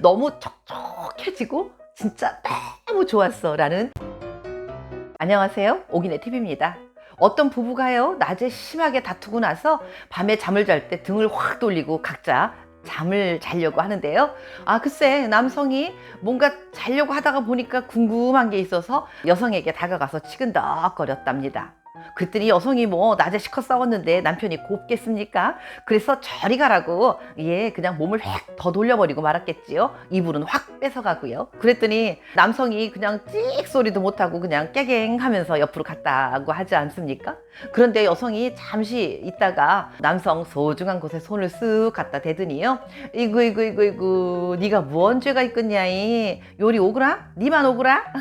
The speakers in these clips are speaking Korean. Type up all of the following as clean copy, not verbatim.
너무 촉촉해지고 진짜 너무 좋았어 라는. 안녕하세요, 오기네 TV입니다. 어떤 부부가요, 낮에 심하게 다투고 나서 밤에 잠을 잘 때 등을 확 돌리고 각자 잠을 자려고 하는데요. 글쎄 남성이 뭔가 자려고 하다가 보니까 궁금한 게 있어서 여성에게 다가가서 치근덕거렸답니다. 그랬더니 여성이 뭐 낮에 시컷 싸웠는데 남편이 곱겠습니까? 그래서 저리 가라고 그냥 몸을 확 더 돌려버리고 말았겠지요. 이불은 확 뺏어가고요. 그랬더니 남성이 그냥 찍 소리도 못하고 그냥 깨갱 하면서 옆으로 갔다고 하지 않습니까? 그런데 여성이 잠시 있다가 남성 소중한 곳에 손을 쓱 갖다 대더니요, 이구 네가 뭔 죄가 있겠냐이, 요리 오그라? 니만 오그라?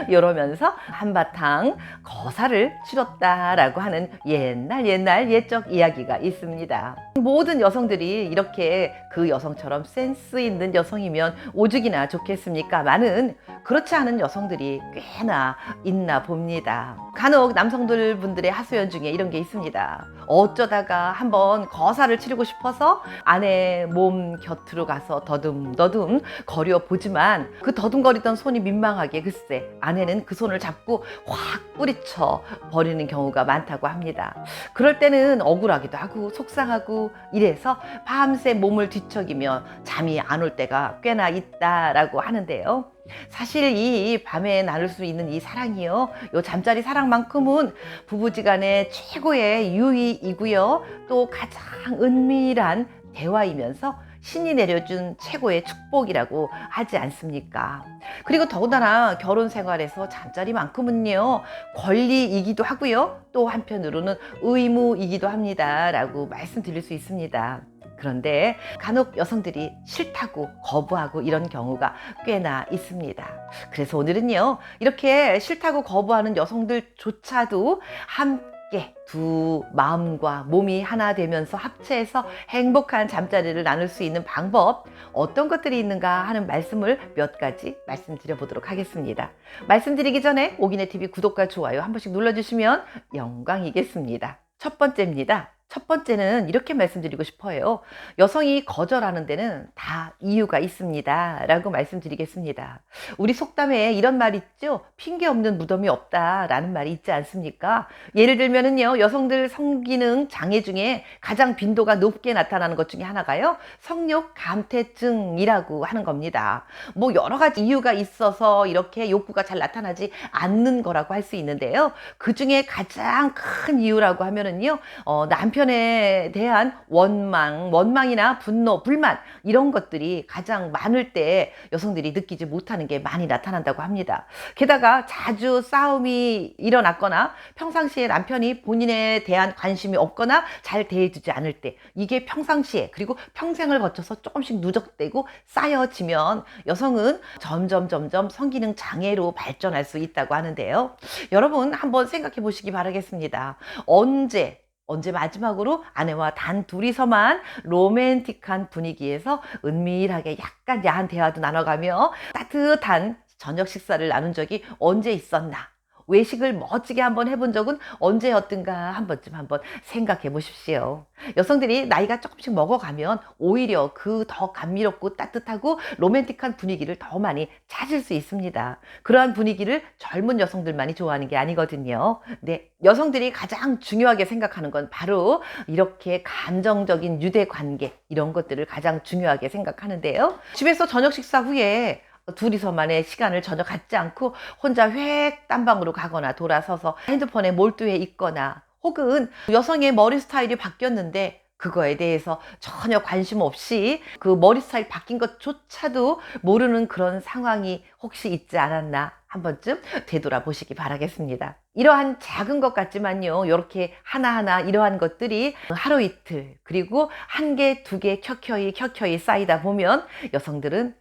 이러면서 한바탕 거사를 치렀다라고 하는 옛날 옛적 이야기가 있습니다. 모든 여성들이 이렇게 그 여성처럼 센스 있는 여성이면 오죽이나 좋겠습니까? 많은 그렇지 않은 여성들이 꽤나 있나 봅니다. 간혹 남성들 분들의 하소연 중에 이런 게 있습니다. 어쩌다가 한번 거사를 치르고 싶어서 아내 몸 곁으로 가서 더듬더듬 거려 보지만 그 더듬거리던 손이 민망하게 글쎄 아내는 그 손을 잡고 확 뿌리쳐 버리는 경우가 많다고 합니다. 그럴 때는 억울하기도 하고 속상하고 이래서 밤새 몸을 뒤척이며 잠이 안 올 때가 꽤나 있다라고 하는데요. 사실 이 밤에 나눌 수 있는 이 사랑이요, 요 잠자리 사랑만큼은 부부지간의 최고의 유의이고요, 또 가장 은밀한 대화이면서 신이 내려준 최고의 축복이라고 하지 않습니까? 그리고 더군다나 결혼 생활에서 잠자리만큼은요, 권리이기도 하고요, 또 한편으로는 의무이기도 합니다 라고 말씀드릴 수 있습니다. 그런데 간혹 여성들이 싫다고 거부하고 이런 경우가 꽤나 있습니다. 그래서 오늘은요, 이렇게 싫다고 거부하는 여성들조차도 함께 두 마음과 몸이 하나 되면서 합체해서 행복한 잠자리를 나눌 수 있는 방법, 어떤 것들이 있는가 하는 말씀을 몇 가지 말씀드려 보도록 하겠습니다. 말씀드리기 전에 오기네 TV 구독과 좋아요 한 번씩 눌러주시면 영광이겠습니다. 첫 번째입니다. 첫 번째는 이렇게 말씀드리고 싶어요. 여성이 거절하는 데는 다 이유가 있습니다 라고 말씀드리겠습니다. 우리 속담에 이런 말 있죠? 핑계 없는 무덤이 없다 라는 말이 있지 않습니까? 예를 들면은요, 여성들 성기능 장애 중에 가장 빈도가 높게 나타나는 것 중에 하나가요, 성욕 감퇴증이라고 하는 겁니다. 뭐 여러 가지 이유가 있어서 이렇게 욕구가 잘 나타나지 않는 거라고 할 수 있는데요, 그 중에 가장 큰 이유라고 하면은요, 남편에 대한 원망이나 분노, 불만, 이런 것들이 가장 많을 때 여성들이 느끼지 못하는 게 많이 나타난다고 합니다. 게다가 자주 싸움이 일어났거나 평상시에 남편이 본인에 대한 관심이 없거나 잘 대해주지 않을 때, 이게 평상시에 그리고 평생을 거쳐서 조금씩 누적되고 쌓여지면 여성은 점점 성기능 장애로 발전할 수 있다고 하는데요. 여러분 한번 생각해 보시기 바라겠습니다. 언제 마지막으로 아내와 단 둘이서만 로맨틱한 분위기에서 은밀하게 약간 야한 대화도 나눠가며 따뜻한 저녁 식사를 나눈 적이 언제 있었나? 외식을 멋지게 한번 해본 적은 언제였던가 한 번쯤 한번 생각해 보십시오. 여성들이 나이가 조금씩 먹어가면 오히려 그 더 감미롭고 따뜻하고 로맨틱한 분위기를 더 많이 찾을 수 있습니다. 그러한 분위기를 젊은 여성들만이 좋아하는 게 아니거든요. 네, 여성들이 가장 중요하게 생각하는 건 바로 이렇게 감정적인 유대 관계, 이런 것들을 가장 중요하게 생각하는데요. 집에서 저녁 식사 후에 둘이서만의 시간을 전혀 갖지 않고 혼자 획 딴방으로 가거나 돌아서서 핸드폰에 몰두해 있거나, 혹은 여성의 머리 스타일이 바뀌었는데 그거에 대해서 전혀 관심 없이 그 머리 스타일 바뀐 것조차도 모르는 그런 상황이 혹시 있지 않았나 한 번쯤 되돌아보시기 바라겠습니다. 이러한 작은 것 같지만요, 이렇게 하나하나 이러한 것들이 하루 이틀, 그리고 한 개, 두 개 켜켜이 쌓이다 보면 여성들은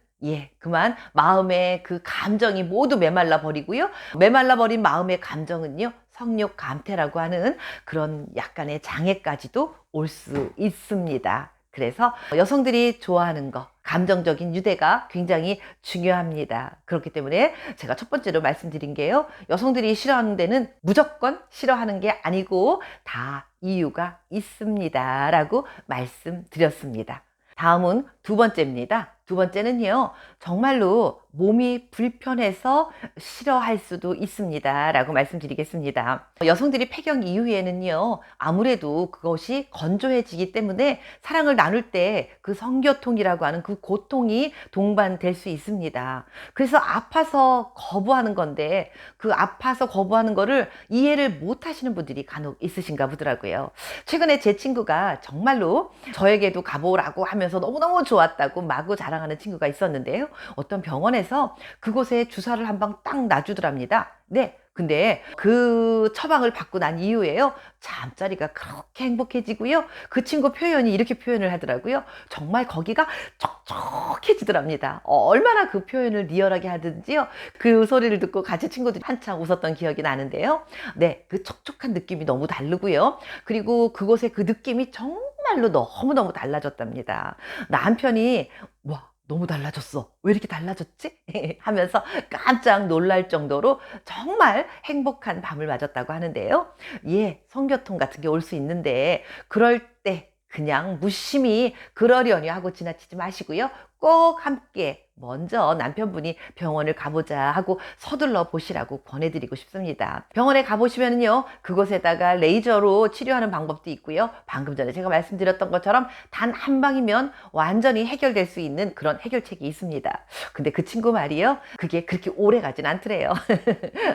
그만 마음의 그 감정이 모두 메말라 버리고요, 메말라 버린 마음의 감정은요, 성욕 감퇴라고 하는 그런 약간의 장애까지도 올 수 있습니다. 그래서 여성들이 좋아하는 거, 감정적인 유대가 굉장히 중요합니다. 그렇기 때문에 제가 첫 번째로 말씀드린 게요, 여성들이 싫어하는 데는 무조건 싫어하는 게 아니고 다 이유가 있습니다 라고 말씀드렸습니다. 다음은 두 번째입니다. 두 번째는요, 정말로 몸이 불편해서 싫어할 수도 있습니다. 라고 말씀드리겠습니다. 여성들이 폐경 이후에는요, 아무래도 그것이 건조해지기 때문에 사랑을 나눌 때 그 성교통이라고 하는 그 고통이 동반될 수 있습니다. 그래서 아파서 거부하는 건데, 그 아파서 거부하는 거를 이해를 못 하시는 분들이 간혹 있으신가 보더라고요. 최근에 제 친구가 정말로 저에게도 가보라고 하면서 너무너무 좋았다고 마구 자랑하는 친구가 있었는데요. 어떤 병원에서 그곳에 주사를 한 방 딱 놔주더랍니다. 네. 근데 그 처방을 받고 난 이후에요, 잠자리가 그렇게 행복해지고요. 그 친구 표현이 이렇게 표현을 하더라고요. 정말 거기가 촉촉해지더랍니다. 얼마나 그 표현을 리얼하게 하든지요. 그 소리를 듣고 같이 친구들이 한창 웃었던 기억이 나는데요. 네, 그 촉촉한 느낌이 너무 다르고요. 그리고 그곳의 그 느낌이 정말로 너무너무 달라졌답니다. 남편이 와, 너무 달라졌어. 왜 이렇게 달라졌지? 하면서 깜짝 놀랄 정도로 정말 행복한 밤을 맞았다고 하는데요. 예, 성교통 같은 게 올 수 있는데 그럴 때 그냥 무심히 그러려니 하고 지나치지 마시고요. 꼭 함께 먼저 남편분이 병원을 가보자 하고 서둘러 보시라고 권해드리고 싶습니다. 병원에 가보시면요, 그곳에다가 레이저로 치료하는 방법도 있고요. 방금 전에 제가 말씀드렸던 것처럼 단 한 방이면 완전히 해결될 수 있는 그런 해결책이 있습니다. 근데 그 친구 말이요, 그게 그렇게 오래 가진 않더래요.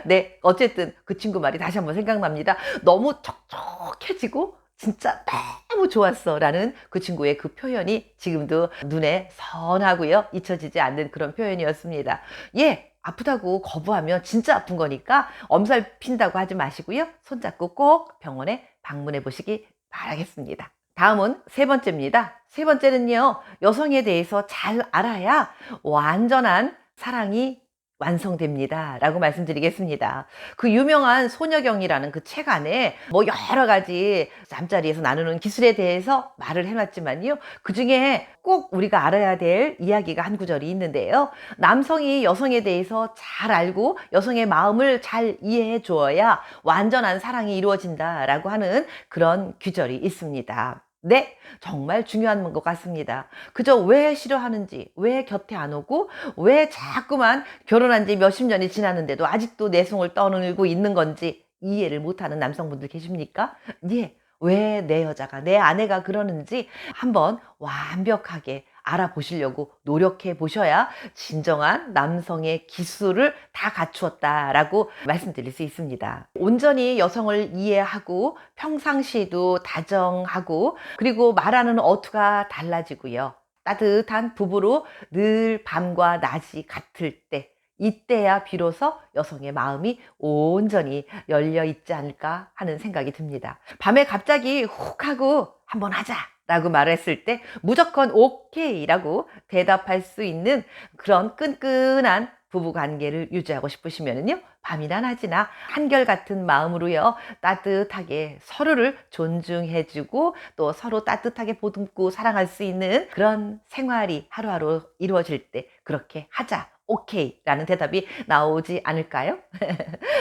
네, 어쨌든 그 친구 말이 다시 한번 생각납니다. 너무 촉촉해지고 진짜 너무 좋았어 라는 그 친구의 그 표현이 지금도 눈에 선하고요, 잊혀지지 않는 그런 표현이었습니다. 예, 아프다고 거부하면 진짜 아픈 거니까 엄살 핀다고 하지 마시고요, 손잡고 꼭 병원에 방문해 보시기 바라겠습니다. 다음은 세 번째입니다. 세 번째는요, 여성에 대해서 잘 알아야 완전한 사랑이 완성됩니다. 라고 말씀드리겠습니다. 그 유명한 소녀경이라는 그 책 안에 뭐 여러 가지 잠자리에서 나누는 기술에 대해서 말을 해놨지만요, 그 중에 꼭 우리가 알아야 될 이야기가 한 구절이 있는데요. 남성이 여성에 대해서 잘 알고 여성의 마음을 잘 이해해 주어야 완전한 사랑이 이루어진다라고 하는 그런 규절이 있습니다. 네, 정말 중요한 것 같습니다. 그저 왜 싫어하는지, 왜 곁에 안 오고, 왜 자꾸만 결혼한 지 몇십 년이 지났는데도 아직도 내숭을 떠놀고 있는 건지 이해를 못하는 남성분들 계십니까? 예, 왜 내 여자가, 내 아내가 그러는지 한번 완벽하게 알아보시려고 노력해 보셔야 진정한 남성의 기술을 다 갖추었다라고 말씀드릴 수 있습니다. 온전히 여성을 이해하고 평상시에도 다정하고 그리고 말하는 어투가 달라지고요. 따뜻한 부부로 늘 밤과 낮이 같을 때, 이때야 비로소 여성의 마음이 온전히 열려 있지 않을까 하는 생각이 듭니다. 밤에 갑자기 훅 하고 한번 하자 라고 말했을 때 무조건 오케이 라고 대답할 수 있는 그런 끈끈한 부부관계를 유지하고 싶으시면요, 밤이나 낮이나 한결같은 마음으로요, 따뜻하게 서로를 존중해주고 또 서로 따뜻하게 보듬고 사랑할 수 있는 그런 생활이 하루하루 이루어질 때 그렇게 하자, 오케이 라는 대답이 나오지 않을까요?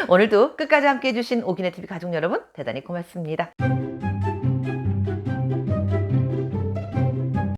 오늘도 끝까지 함께 해주신 오기네 TV 가족 여러분, 대단히 고맙습니다.